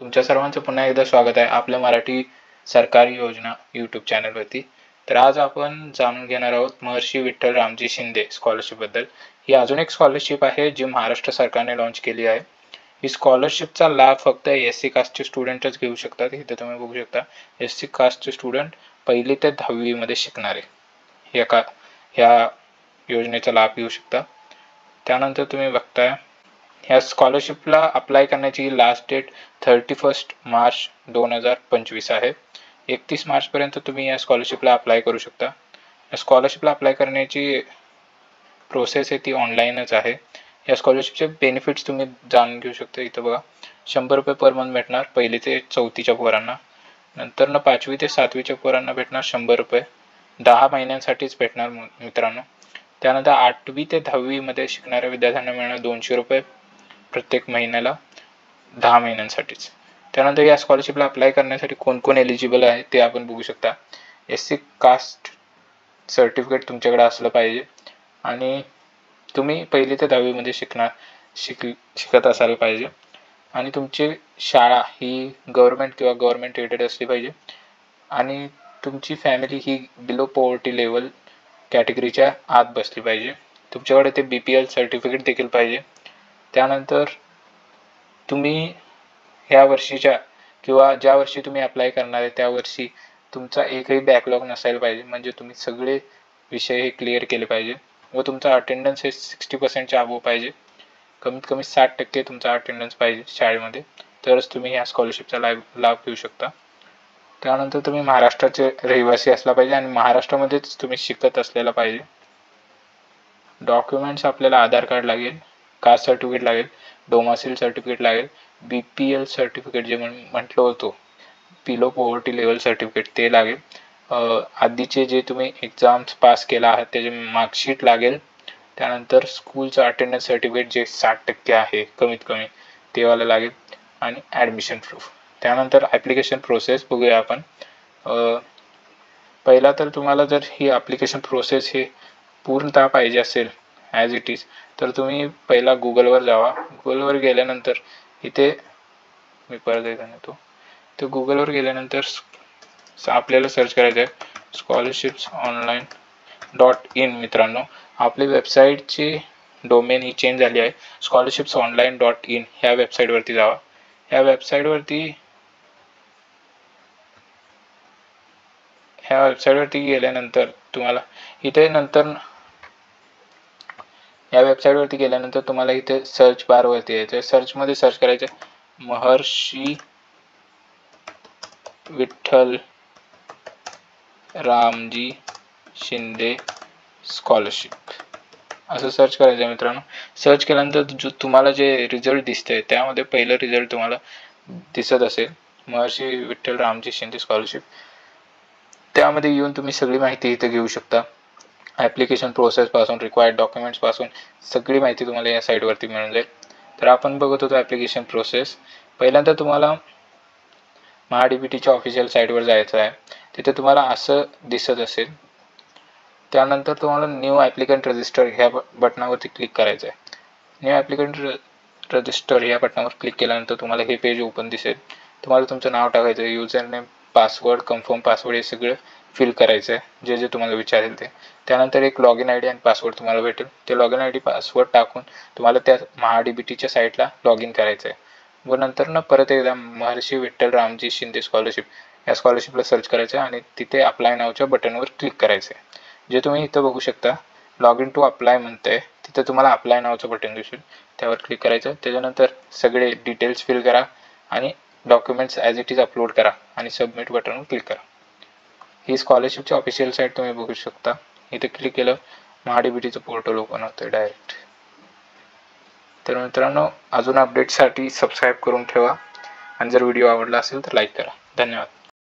तुमच्या सर्वांचं पुन्हा एकदा स्वागत आहे आपल्या मराठी सरकारी योजना यूट्यूब चॅनलवरती। तर आज आपण जाणून घेणार आहोत महर्षी विठ्ठल रामजी शिंदे स्कॉलरशिप बद्दल। ही अजून एक स्कॉलरशिप आहे जी महाराष्ट्र सरकारने लॉन्च केली आहे। ही स्कॉलरशिपचा लाभ फक्त एससी कास्टचे स्टुडंटच घेऊ शकतात। इथे तुम्ही बघू शकता एससी कास्टचे स्टुडंट 1ली ते 10वी मध्ये शिकणारे ह्या योजनेचा लाभ घेऊ शकता। त्यानंतर तुम्ही बघताय ह्या स्कॉलरशिपला अप्लाय करण्याची लास्ट डेट 31 मार्च 2025 आहे। 31 मार्च पर्यंत तुम्ही या स्कॉलरशिपला अप्लाय करू शकता। या स्कॉलरशिपला अप्लाय करण्याची प्रोसेस आहे ती ऑनलाईनच आहे। या स्कॉलरशिपचे बेनिफिट्स तुम्ही जाणून घेऊ शकता। इथं बघा 100 रुपये पर मंथ भेटणार 1ली ते 4थीच्या पोरांना, नंतर 5वी ते 7वीच्या पोरांना भेटणार 100 रुपये 10 महिन्यांसाठीच भेटणार मित्रांनो। त्यानंतर 8वी ते 10वी मध्ये शिकणाऱ्या विद्यार्थ्यांना मिळणार 200 रुपये प्रत्येक महिन्याला 10 महिन्यांसाठीच। त्यानंतर या स्कॉलरशिपला अप्लाय करण्यासाठी कोण कोण एलिजिबल आहे ते आपण बघू शकता। एससी कास्ट सर्टिफिकेट तुमच्याकडे असलं पाहिजे आणि तुम्ही 1ली ते 10वी मध्ये शिकत असायला पाहिजे आणि तुमची शाळा ही गव्हर्नमेंट किंवा गव्हर्नमेंट एडेड असली पाहिजे आणि तुमची फॅमिली ही बिलो पॉवर्टी लेवल कॅटेगरीच्या आत बसली पाहिजे। तुमच्याकडे ते BPL सर्टिफिकेट देखील पाहिजे। त्यानंतर तुम्ही ह्या वर्षीच्या किंवा ज्या वर्षी तुम्ही अप्लाय करणार आहे त्या वर्षी तुमचा एकही बॅकलॉग नसायला पाहिजे, म्हणजे तुम्ही सगळे विषय हे क्लिअर केले पाहिजे व तुमचा अटेंडन्स हे 60%च्या अबोव पाहिजे। कमीत कमी 60% तुमचा अटेंडन्स पाहिजे शाळेमध्ये, तरच तुम्ही ह्या स्कॉलरशिपचा लाभ घेऊ शकता। त्यानंतर तुम्ही महाराष्ट्राचे रहिवासी असला पाहिजे आणि महाराष्ट्रामध्येच तुम्ही शिकत असलेला पाहिजे। डॉक्युमेंट्स आपल्याला आधार कार्ड लागेल, कास्ट सर्टिफिकेट लागेल, डोमासिल सर्टिफिकेट लागेल, BPL सर्टिफिकेट जे म्हटलं होतं बिलो पॉवर्टी लेवल सर्टिफिकेट ते लागेल, आधीचे जे तुम्ही एक्झाम्स पास केला आहात त्याचे मार्कशीट लागेल, त्यानंतर स्कूलचं अटेंडन्स सर्टिफिकेट जे 60% आहे कमीत कमी ते वाला लागेल आणि ॲडमिशन प्रूफ। त्यानंतर ॲप्लिकेशन प्रोसेस बघूया आपण। पहिला तर तुम्हाला जर ही ॲप्लिकेशन प्रोसेस हे पूर्णतः पाहिजे असेल ॲज इट इज तर तुम्ही पहिला गुगलवर जावा। गुगलवर गेल्यानंतर इथे मी परत एकदा येतो, तर गुगलवर गेल्यानंतर आपल्याला सर्च करायचं आहे scholarships.online.in। मित्रांनो आपली वेबसाईटची डोमेन ही चेंज झाली आहे, scholarships.online.in ह्या वेबसाईटवरती जावा। ह्या वेबसाईटवरती गेल्यानंतर तुम्हाला इथे इथे सर्च बार वरती यायचं, सर्च मध्ये सर्च करायचं महर्षी विठ्ठल रामजी शिंदे स्कॉलरशिप असं सर्च करायचं मित्रांनो। सर्च केल्यानंतर तुम्हाला जे रिझल्ट दिसतंय त्यामध्ये पहिलं रिझल्ट तुम्हाला दिसत असेल महर्षी विठ्ठल रामजी शिंदे स्कॉलरशिप। त्यामध्ये येऊन तुम्ही सगळी माहिती इथे घेऊ शकता। ॲप्लिकेशन प्रोसेस पासून रिक्वायर्ड डॉक्युमेंट्स पासून सगळी माहिती तुम्हाला या साईटवरती मिळून जाईल। तर आपण बघत होतो ॲप्लिकेशन प्रोसेस। पहिल्यांदा तुम्हाला महाडीबीटीच्या ऑफिशियल साईटवर जायचं आहे, तिथे तुम्हाला असं दिसत असेल। त्यानंतर तुम्हाला न्यू ॲप्लिकंट रजिस्टर ह्या बटनावरती क्लिक करायचं आहे। न्यू ॲप्लिकंट रजिस्टर ह्या बटनावर क्लिक केल्यानंतर तुम्हाला हे पेज ओपन दिसेल। तुम्हाला तुमचं नाव टाकायचं आहे, user name, password, confirm password हे सगळं फिल करायचं आहे जे जे तुम्हाला विचारेल ते। त्यानंतर एक लॉगिन ID आणि पासवर्ड तुम्हाला भेटेल, ते लॉगिन ID पासवर्ड टाकून तुम्हाला त्या महाडीबीटीच्या साईटला लॉग इन करायचं आहे व नंतर परत एकदा महर्षी विठ्ठल रामजी शिंदे स्कॉलरशिप या स्कॉलरशिपला सर्च करायचं आणि तिथे अप्लाय नावच्या बटनवर क्लिक करायचं आहे। जे तुम्ही इथं बघू शकता लॉग इन टू अप्लाय म्हणतंय, तिथं तुम्हाला अप्लाय नावचं बटन दिसेल, त्यावर क्लिक करायचं। त्याच्यानंतर सगळे डिटेल्स फिल करा आणि documents as it is upload करा आणि सबमिट बटनवर क्लिक करा। ही स्कॉलरशिपची ऑफिशियल साईट तुम्ही बघू शकता। इथे क्लिक केलं महाडीबीटीचं पोर्टल ओपन होतं डायरेक्ट। तर मित्रांनो अजून अपडेटसाठी सबस्क्राईब करून ठेवा आणि जर व्हिडिओ आवडला असेल तर लाईक करा। धन्यवाद।